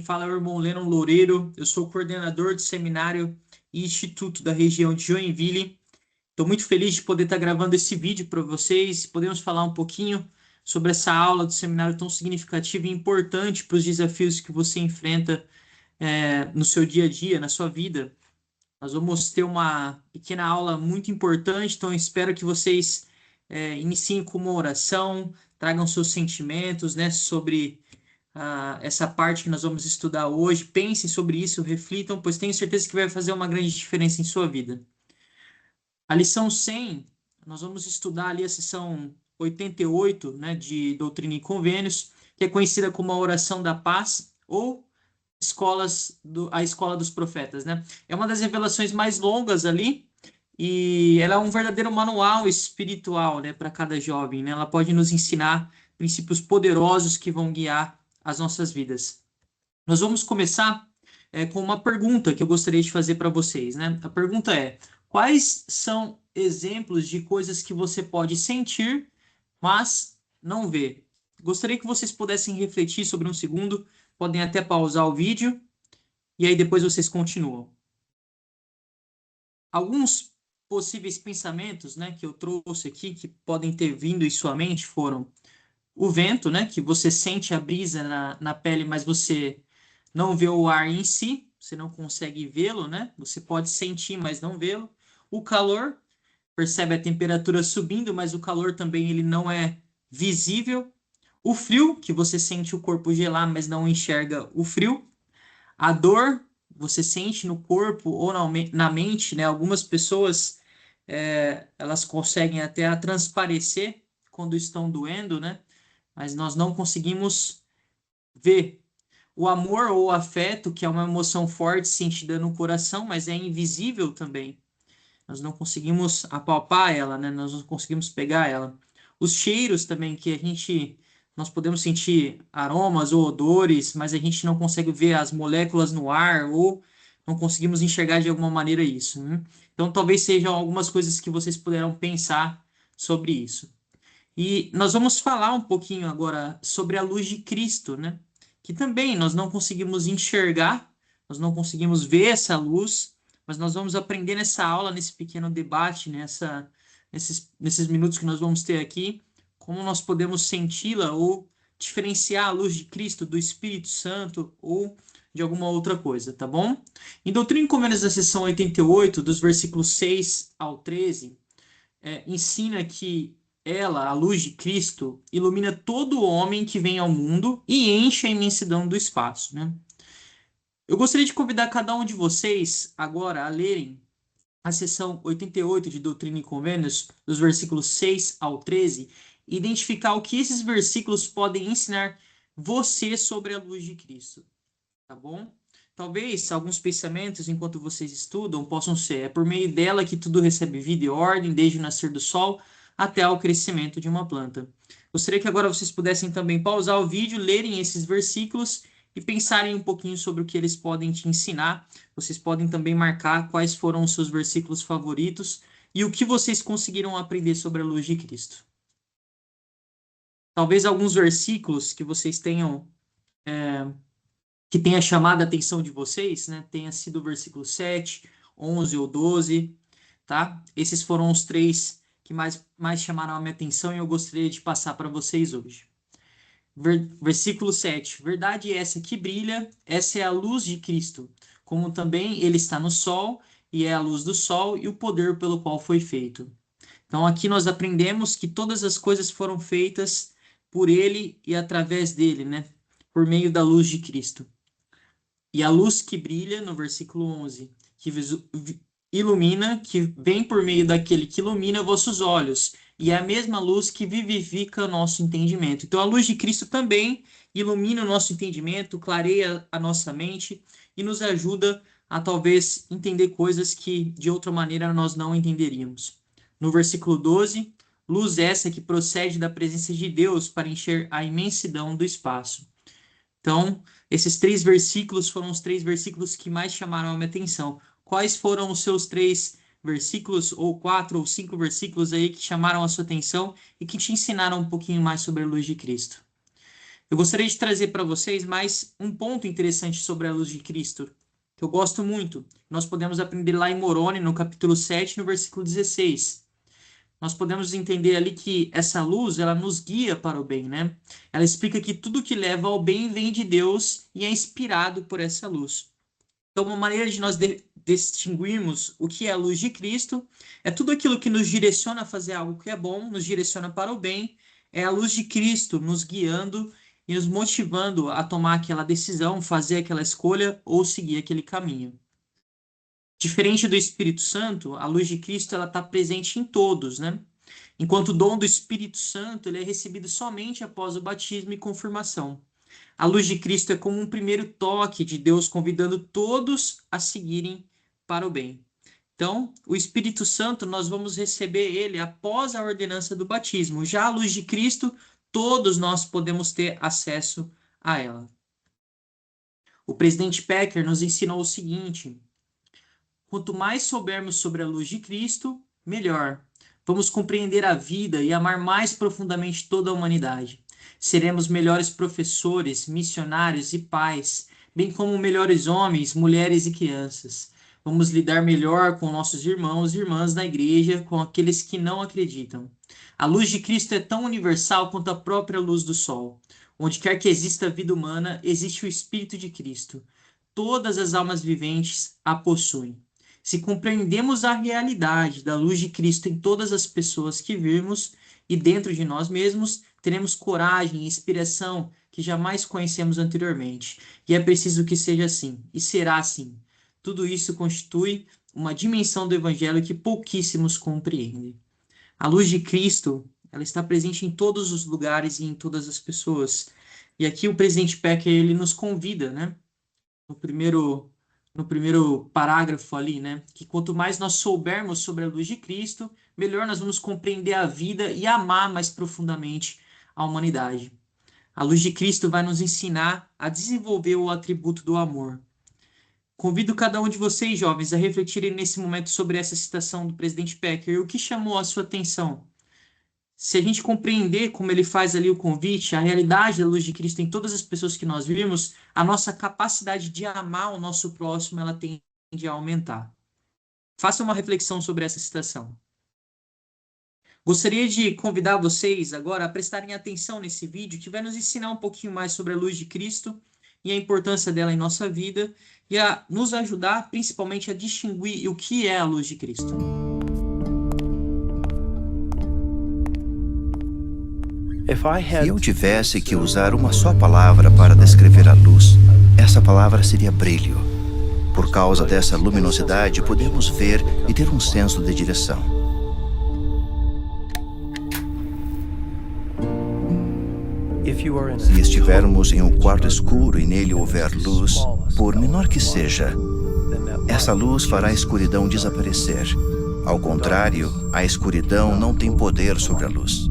quem fala é o irmão Lennon Loureiro. Eu sou coordenador de seminário e instituto da região de Joinville. Estou muito feliz de poder estar gravando esse vídeo para vocês. Podemos falar um pouquinho sobre essa aula do seminário tão significativa e importante para os desafios que você enfrenta no seu dia a dia, na sua vida. Nós vamos ter uma pequena aula muito importante, então eu espero que vocês iniciem com uma oração, tragam seus sentimentos, né, sobre essa parte que nós vamos estudar hoje. Pensem sobre isso, reflitam, pois tenho certeza que vai fazer uma grande diferença em sua vida. A lição 100, nós vamos estudar ali a seção 88, né, de Doutrina e Convênios, que é conhecida como a Oração da Paz, ou a Escola dos Profetas, né? É uma das revelações mais longas ali, e ela é um verdadeiro manual espiritual, né, para cada jovem, né? Ela pode nos ensinar princípios poderosos que vão guiar as nossas vidas. Nós vamos começar com uma pergunta que eu gostaria de fazer para vocês, né? A pergunta é: quais são exemplos de coisas que você pode sentir, mas não vê? Gostaria que vocês pudessem refletir sobre um segundo, podem até pausar o vídeo, e aí depois vocês continuam. Alguns possíveis pensamentos, né, que eu trouxe aqui, que podem ter vindo em sua mente, foram o vento, né, que você sente a brisa na pele, mas você não vê o ar em si, você não consegue vê-lo, né? Você pode sentir, mas não vê-lo. O calor, percebe a temperatura subindo, mas o calor também ele não é visível. O frio, que você sente o corpo gelar, mas não enxerga o frio. A dor, você sente no corpo ou na mente, né? Algumas pessoas, elas conseguem até a transparecer quando estão doendo, né? Mas nós não conseguimos ver. O amor ou o afeto, que é uma emoção forte sentida no coração, mas é invisível também. Nós não conseguimos apalpar ela, né? Nós não conseguimos pegar ela. Os cheiros também, nós podemos sentir aromas ou odores, mas a gente não consegue ver as moléculas no ar ou não conseguimos enxergar de alguma maneira isso, né? Então, talvez sejam algumas coisas que vocês puderam pensar sobre isso. E nós vamos falar um pouquinho agora sobre a luz de Cristo, né? Que também nós não conseguimos enxergar, nós não conseguimos ver essa luz, mas nós vamos aprender nessa aula, nesse pequeno debate, nesses minutos que nós vamos ter aqui, como nós podemos senti-la ou diferenciar a luz de Cristo do Espírito Santo ou de alguma outra coisa, tá bom? Em Doutrina e Convênios da seção 88, dos versículos 6 ao 13, ensina que ela, a luz de Cristo, ilumina todo homem que vem ao mundo e enche a imensidão do espaço, né? Eu gostaria de convidar cada um de vocês agora a lerem a seção 88 de Doutrina e Convênios, dos versículos 6 ao 13, e identificar o que esses versículos podem ensinar você sobre a luz de Cristo, tá bom? Talvez alguns pensamentos, enquanto vocês estudam, possam ser: é por meio dela que tudo recebe vida e ordem, desde o nascer do sol até ao crescimento de uma planta. Gostaria que agora vocês pudessem também pausar o vídeo, lerem esses versículos e pensarem um pouquinho sobre o que eles podem te ensinar. Vocês podem também marcar quais foram os seus versículos favoritos e o que vocês conseguiram aprender sobre a luz de Cristo. Talvez alguns versículos que vocês tenham que tenha chamado a atenção de vocês, né, tenha sido o versículo 7, 11 ou 12, tá? Esses foram os três que mais chamaram a minha atenção e eu gostaria de passar para vocês hoje. Versículo 7. Verdade essa que brilha, essa é a luz de Cristo, como também ele está no sol, e é a luz do sol e o poder pelo qual foi feito. Então aqui nós aprendemos que todas as coisas foram feitas por ele e através dele, né? Por meio da luz de Cristo. E a luz que brilha, no versículo 11, que ilumina, que vem por meio daquele que ilumina vossos olhos, e é a mesma luz que vivifica o nosso entendimento. Então, a luz de Cristo também ilumina o nosso entendimento, clareia a nossa mente e nos ajuda a talvez entender coisas que de outra maneira nós não entenderíamos. No versículo 12, luz essa que procede da presença de Deus para encher a imensidão do espaço. Então, esses três versículos foram os três versículos que mais chamaram a minha atenção. Quais foram os seus três versículos, ou 4 ou 5 versículos aí que chamaram a sua atenção e que te ensinaram um pouquinho mais sobre a luz de Cristo? Eu gostaria de trazer para vocês mais um ponto interessante sobre a luz de Cristo, que eu gosto muito. Nós podemos aprender lá em Moroni, no capítulo 7, no versículo 16. Nós podemos entender ali que essa luz, ela nos guia para o bem, né? Ela explica que tudo que leva ao bem vem de Deus e é inspirado por essa luz. Então, uma maneira de nós distinguirmos o que é a luz de Cristo é tudo aquilo que nos direciona a fazer algo que é bom, nos direciona para o bem, é a luz de Cristo nos guiando e nos motivando a tomar aquela decisão, fazer aquela escolha ou seguir aquele caminho. Diferente do Espírito Santo, a luz de Cristo ela está presente em todos, né? Enquanto o dom do Espírito Santo ele é recebido somente após o batismo e confirmação. A luz de Cristo é como um primeiro toque de Deus convidando todos a seguirem para o bem. Então, o Espírito Santo, nós vamos receber ele após a ordenança do batismo. Já a luz de Cristo, todos nós podemos ter acesso a ela. O presidente Packer nos ensinou o seguinte: quanto mais soubermos sobre a luz de Cristo, melhor. Vamos compreender a vida e amar mais profundamente toda a humanidade. Seremos melhores professores, missionários e pais, bem como melhores homens, mulheres e crianças. Vamos lidar melhor com nossos irmãos e irmãs na igreja, com aqueles que não acreditam. A luz de Cristo é tão universal quanto a própria luz do sol. Onde quer que exista vida humana, existe o Espírito de Cristo. Todas as almas viventes a possuem. Se compreendemos a realidade da luz de Cristo em todas as pessoas que virmos e dentro de nós mesmos, teremos coragem e inspiração que jamais conhecemos anteriormente. E é preciso que seja assim, e será assim. Tudo isso constitui uma dimensão do Evangelho que pouquíssimos compreendem. A luz de Cristo, ela está presente em todos os lugares e em todas as pessoas. E aqui o presidente Packer, ele nos convida, né? No primeiro parágrafo ali, né? Que quanto mais nós soubermos sobre a luz de Cristo, melhor nós vamos compreender a vida e amar mais profundamente a humanidade. A luz de Cristo vai nos ensinar a desenvolver o atributo do amor. Convido cada um de vocês, jovens, a refletirem nesse momento sobre essa citação do presidente Packer e o que chamou a sua atenção. Se a gente compreender como ele faz ali o convite, a realidade da luz de Cristo em todas as pessoas que nós vivemos, a nossa capacidade de amar o nosso próximo, ela tende a aumentar. Faça uma reflexão sobre essa citação. Gostaria de convidar vocês agora a prestarem atenção nesse vídeo que vai nos ensinar um pouquinho mais sobre a luz de Cristo e a importância dela em nossa vida e a nos ajudar principalmente a distinguir o que é a luz de Cristo. Se eu tivesse que usar uma só palavra para descrever a luz, essa palavra seria brilho. Por causa dessa luminosidade, podemos ver e ter um senso de direção. Se estivermos em um quarto escuro e nele houver luz, por menor que seja, essa luz fará a escuridão desaparecer. Ao contrário, a escuridão não tem poder sobre a luz.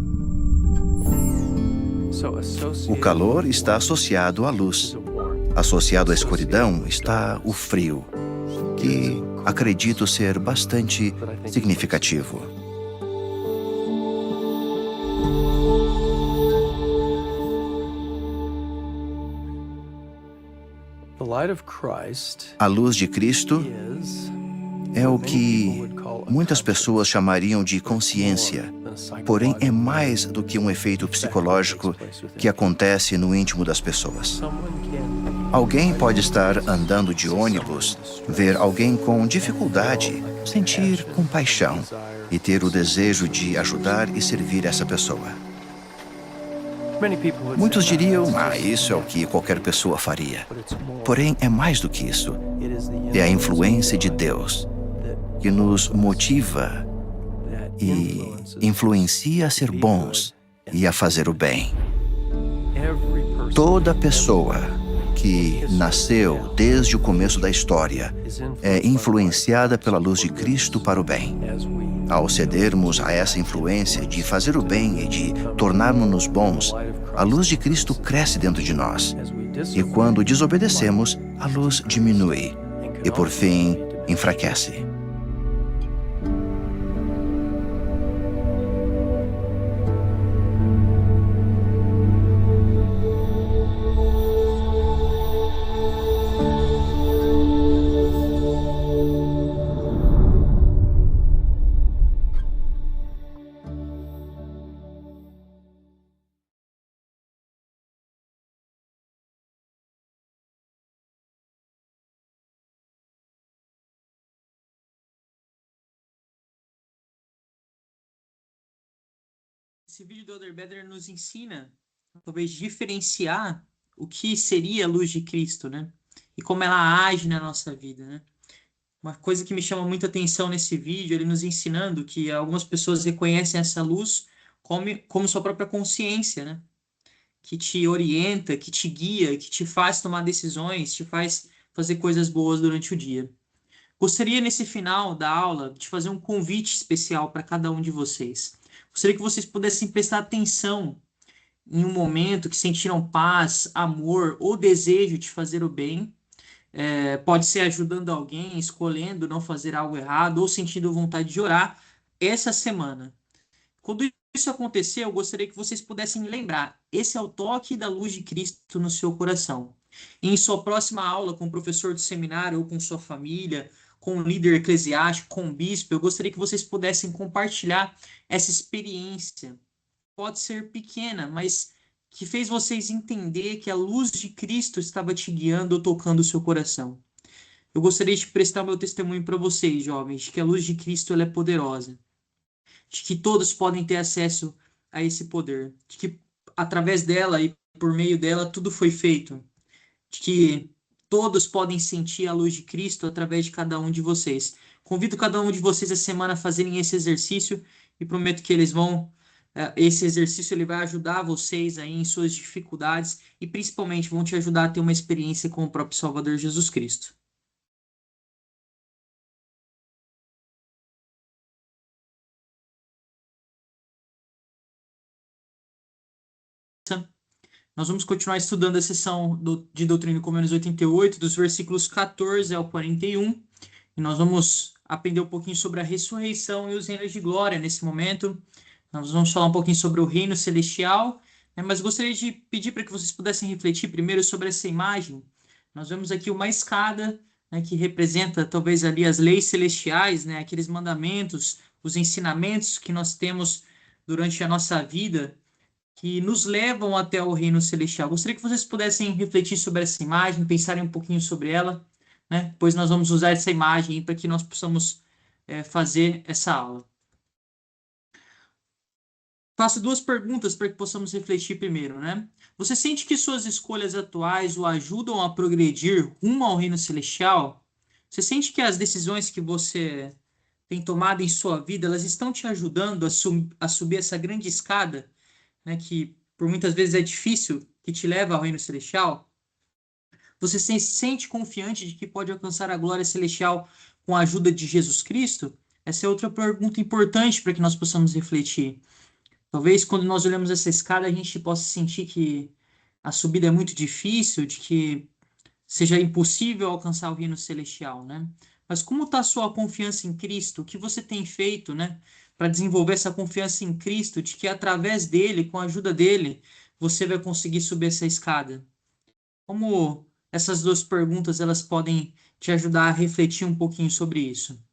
O calor está associado à luz. Associado à escuridão está o frio, que acredito ser bastante significativo. A luz de Cristo é o que muitas pessoas chamariam de consciência, porém é mais do que um efeito psicológico que acontece no íntimo das pessoas. Alguém pode estar andando de ônibus, ver alguém com dificuldade, sentir compaixão e ter o desejo de ajudar e servir essa pessoa. Muitos diriam, isso é o que qualquer pessoa faria. Porém, é mais do que isso. É a influência de Deus que nos motiva e influencia a ser bons e a fazer o bem. Toda pessoa que nasceu desde o começo da história é influenciada pela luz de Cristo para o bem. Ao cedermos a essa influência de fazer o bem e de tornarmos-nos bons, a luz de Cristo cresce dentro de nós. E quando desobedecemos, a luz diminui e, por fim, enfraquece. Esse vídeo do Elder Beder nos ensina, talvez, diferenciar o que seria a luz de Cristo, né? E como ela age na nossa vida, né? Uma coisa que me chama muita atenção nesse vídeo, ele nos ensinando que algumas pessoas reconhecem essa luz como sua própria consciência, né? Que te orienta, que te guia, que te faz tomar decisões, te faz fazer coisas boas durante o dia. Gostaria, nesse final da aula, de fazer um convite especial para cada um de vocês. Gostaria que vocês pudessem prestar atenção em um momento que sentiram paz, amor ou desejo de fazer o bem. Pode ser ajudando alguém, escolhendo não fazer algo errado ou sentindo vontade de orar essa semana. Quando isso acontecer, eu gostaria que vocês pudessem lembrar: esse é o toque da luz de Cristo no seu coração. E em sua próxima aula com o professor do seminário ou com sua família, com o líder eclesiástico, com o bispo, eu gostaria que vocês pudessem compartilhar essa experiência. Pode ser pequena, mas que fez vocês entender que a luz de Cristo estava te guiando ou tocando o seu coração. Eu gostaria de prestar meu testemunho para vocês, jovens, de que a luz de Cristo ela é poderosa, de que todos podem ter acesso a esse poder, de que através dela e por meio dela tudo foi feito, de que todos podem sentir a luz de Cristo através de cada um de vocês. Convido cada um de vocês essa semana a fazerem esse exercício e prometo que eles vão. Esse exercício ele vai ajudar vocês aí em suas dificuldades e principalmente vão te ajudar a ter uma experiência com o próprio Salvador Jesus Cristo. Nós vamos continuar estudando a sessão de Doutrina e Convênios 88, dos versículos 14 ao 41, e nós vamos aprender um pouquinho sobre a ressurreição e os reinos de glória nesse momento. Nós vamos falar um pouquinho sobre o reino celestial, né, mas gostaria de pedir para que vocês pudessem refletir primeiro sobre essa imagem. Nós vemos aqui uma escada, né, que representa talvez ali as leis celestiais, né, aqueles mandamentos, os ensinamentos que nós temos durante a nossa vida, que nos levam até o reino celestial. Gostaria que vocês pudessem refletir sobre essa imagem, pensarem um pouquinho sobre ela, né? Pois nós vamos usar essa imagem para que nós possamos fazer essa aula. Faço duas perguntas para que possamos refletir primeiro, né? Você sente que suas escolhas atuais o ajudam a progredir rumo ao reino celestial? Você sente que as decisões que você tem tomado em sua vida, elas estão te ajudando a subir essa grande escada, né, que por muitas vezes é difícil, que te leva ao reino celestial? Você se sente confiante de que pode alcançar a glória celestial com a ajuda de Jesus Cristo? Essa é outra pergunta importante para que nós possamos refletir. Talvez quando nós olhamos essa escada, a gente possa sentir que a subida é muito difícil, de que seja impossível alcançar o reino celestial, né? Mas como está a sua confiança em Cristo? O que você tem feito, né, para desenvolver essa confiança em Cristo, de que através dele, com a ajuda dele, você vai conseguir subir essa escada? Como essas duas perguntas elas podem te ajudar a refletir um pouquinho sobre isso?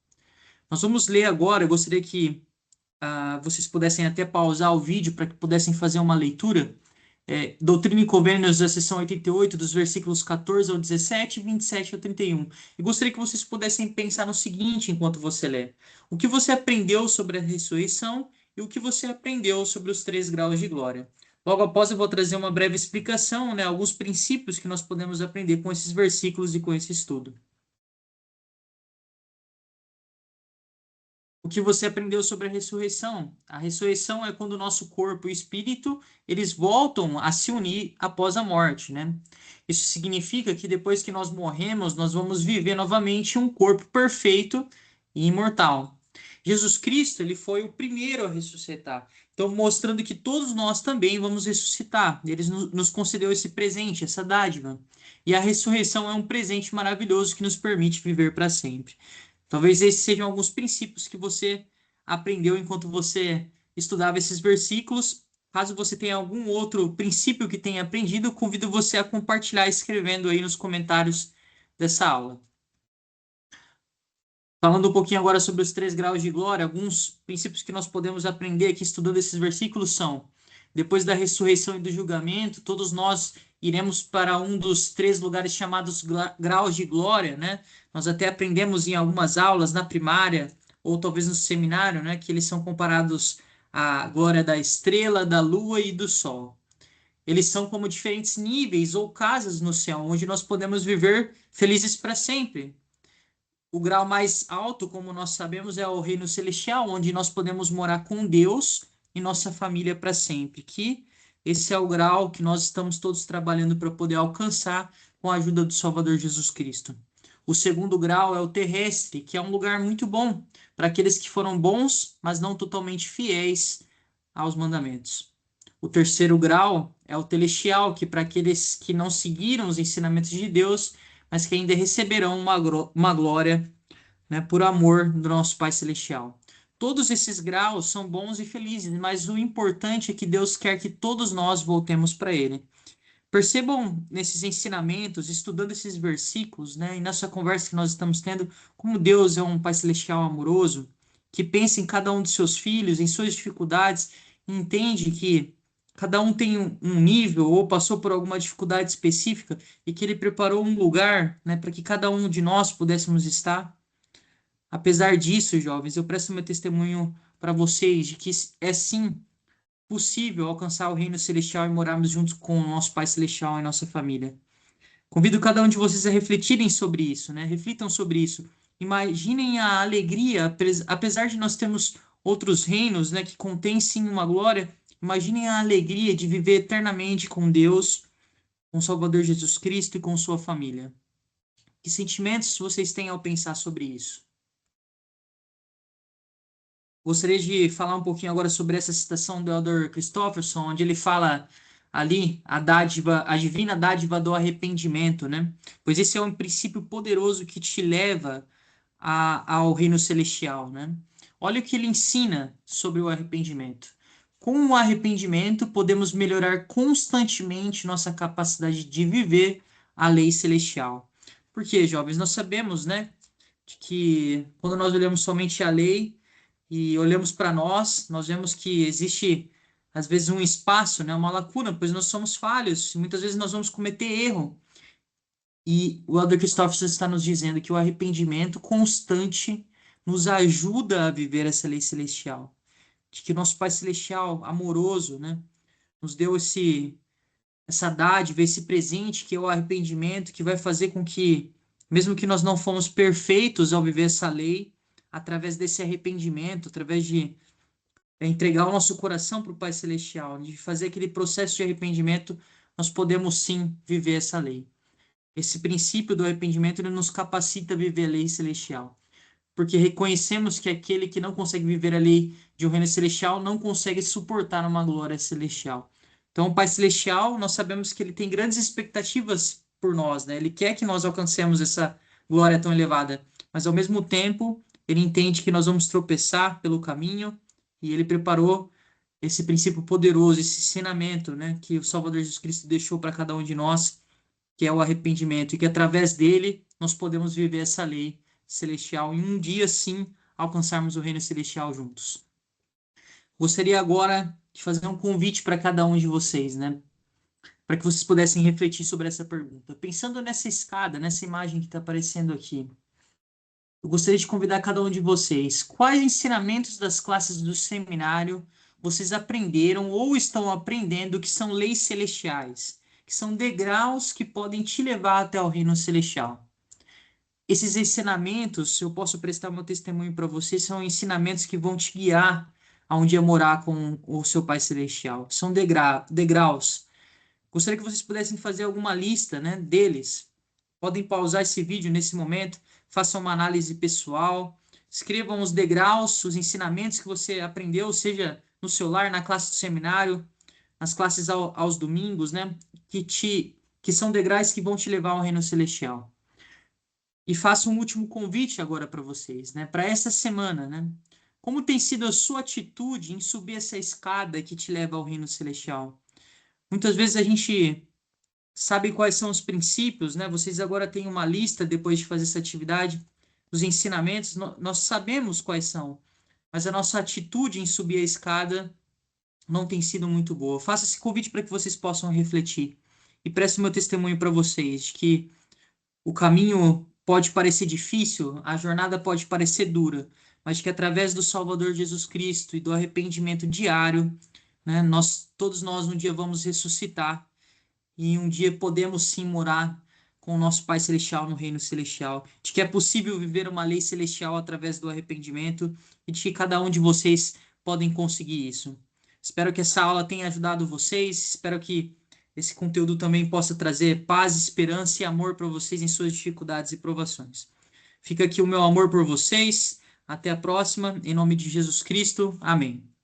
Nós vamos ler agora, eu gostaria que vocês pudessem até pausar o vídeo para que pudessem fazer uma leitura. Doutrina e Convênios, da seção 88, dos versículos 14 ao 17 e 27 ao 31. E gostaria que vocês pudessem pensar no seguinte enquanto você lê: o que você aprendeu sobre a ressurreição e o que você aprendeu sobre os 3 graus de glória. Logo após eu vou trazer uma breve explicação, né, alguns princípios que nós podemos aprender com esses versículos e com esse estudo. O que você aprendeu sobre a ressurreição? A ressurreição é quando o nosso corpo e espírito, eles voltam a se unir após a morte, né? Isso significa que depois que nós morremos, nós vamos viver novamente um corpo perfeito e imortal. Jesus Cristo, ele foi o primeiro a ressuscitar. Então, mostrando que todos nós também vamos ressuscitar. Ele nos concedeu esse presente, essa dádiva. E a ressurreição é um presente maravilhoso que nos permite viver para sempre. Talvez esses sejam alguns princípios que você aprendeu enquanto você estudava esses versículos. Caso você tenha algum outro princípio que tenha aprendido, convido você a compartilhar escrevendo aí nos comentários dessa aula. Falando um pouquinho agora sobre os 3 graus de glória, alguns princípios que nós podemos aprender aqui estudando esses versículos são: depois da ressurreição e do julgamento, todos nós iremos para um dos 3 lugares chamados graus de glória, né? Nós até aprendemos em algumas aulas na primária, ou talvez no seminário, né, que eles são comparados a glória da estrela, da lua e do sol. Eles são como diferentes níveis ou casas no céu, onde nós podemos viver felizes para sempre. O grau mais alto, como nós sabemos, é o reino celestial, onde nós podemos morar com Deus e nossa família para sempre. Que esse é o grau que nós estamos todos trabalhando para poder alcançar com a ajuda do Salvador Jesus Cristo. O segundo grau é o terrestre, que é um lugar muito bom para aqueles que foram bons, mas não totalmente fiéis aos mandamentos. O terceiro grau é o celestial, que para aqueles que não seguiram os ensinamentos de Deus, mas que ainda receberão uma glória, né, por amor do nosso Pai Celestial. Todos esses graus são bons e felizes, mas o importante é que Deus quer que todos nós voltemos para Ele. Percebam nesses ensinamentos, estudando esses versículos, né, e nessa conversa que nós estamos tendo, como Deus é um Pai Celestial amoroso, que pensa em cada um de seus filhos, em suas dificuldades, e entende que cada um tem um nível ou passou por alguma dificuldade específica e que Ele preparou um lugar, né, para que cada um de nós pudéssemos estar. Apesar disso, jovens, eu presto meu testemunho para vocês de que é sim possível alcançar o reino celestial e morarmos juntos com o nosso Pai Celestial e nossa família. Convido cada um de vocês a refletirem sobre isso, né? Reflitam sobre isso. Imaginem a alegria, apesar de nós termos outros reinos, né, que contêm sim uma glória, imaginem a alegria de viver eternamente com Deus, com o Salvador Jesus Cristo e com sua família. Que sentimentos vocês têm ao pensar sobre isso? Gostaria de falar um pouquinho agora sobre essa citação do Elder Christofferson, onde ele fala ali a dádiva, a divina dádiva do arrependimento, né? Pois esse é um princípio poderoso que te leva ao reino celestial, né? Olha o que ele ensina sobre o arrependimento. Com o arrependimento, podemos melhorar constantemente nossa capacidade de viver a lei celestial. Porque, jovens, nós sabemos, né, de que quando nós olhamos somente a lei, e olhamos para nós, nós vemos que existe, às vezes, um espaço, né, uma lacuna, pois nós somos falhos, e muitas vezes nós vamos cometer erro. E o Elder Christopherson está nos dizendo que o arrependimento constante nos ajuda a viver essa lei celestial. De que nosso Pai Celestial, amoroso, né, nos deu essa dádiva, esse presente que é o arrependimento, que vai fazer com que, mesmo que nós não fomos perfeitos ao viver essa lei, através desse arrependimento, através de entregar o nosso coração para o Pai Celestial, de fazer aquele processo de arrependimento, nós podemos sim viver essa lei. Esse princípio do arrependimento ele nos capacita a viver a lei celestial, porque reconhecemos que aquele que não consegue viver a lei de um reino celestial não consegue suportar uma glória celestial. Então, o Pai Celestial, nós sabemos que ele tem grandes expectativas por nós, né? Ele quer que nós alcancemos essa glória tão elevada, mas ao mesmo tempo, ele entende que nós vamos tropeçar pelo caminho e ele preparou esse princípio poderoso, esse ensinamento, né, que o Salvador Jesus Cristo deixou para cada um de nós, que é o arrependimento, e que através dele nós podemos viver essa lei celestial e um dia sim alcançarmos o reino celestial juntos. Gostaria agora de fazer um convite para cada um de vocês, né, para que vocês pudessem refletir sobre essa pergunta. Pensando nessa escada, nessa imagem que está aparecendo aqui, eu gostaria de convidar cada um de vocês. Quais ensinamentos das classes do seminário vocês aprenderam ou estão aprendendo que são leis celestiais, que são degraus que podem te levar até o reino celestial? Esses ensinamentos, eu posso prestar meu testemunho para vocês, são ensinamentos que vão te guiar a um dia morar com o seu Pai Celestial. São degraus. Gostaria que vocês pudessem fazer alguma lista, né, deles. Podem pausar esse vídeo nesse momento, façam uma análise pessoal, escrevam os degraus, os ensinamentos que você aprendeu, seja no celular, na classe do seminário, nas classes aos domingos, né? Que são degraus que vão te levar ao reino celestial. E faço um último convite agora para vocês, né? Para essa semana, né? Como tem sido a sua atitude em subir essa escada que te leva ao reino celestial? Muitas vezes a gente sabe quais são os princípios, né? Vocês agora têm uma lista depois de fazer essa atividade, os ensinamentos, nós sabemos quais são, mas a nossa atitude em subir a escada não tem sido muito boa. Faço esse convite para que vocês possam refletir e presto meu testemunho para vocês de que o caminho pode parecer difícil, a jornada pode parecer dura, mas que através do Salvador Jesus Cristo e do arrependimento diário, né, todos nós um dia vamos ressuscitar e um dia podemos sim morar com o nosso Pai Celestial no reino celestial, de que é possível viver uma lei celestial através do arrependimento e de que cada um de vocês podem conseguir isso. Espero que essa aula tenha ajudado vocês, espero que esse conteúdo também possa trazer paz, esperança e amor para vocês em suas dificuldades e provações. Fica aqui o meu amor por vocês. Até a próxima. Em nome de Jesus Cristo. Amém.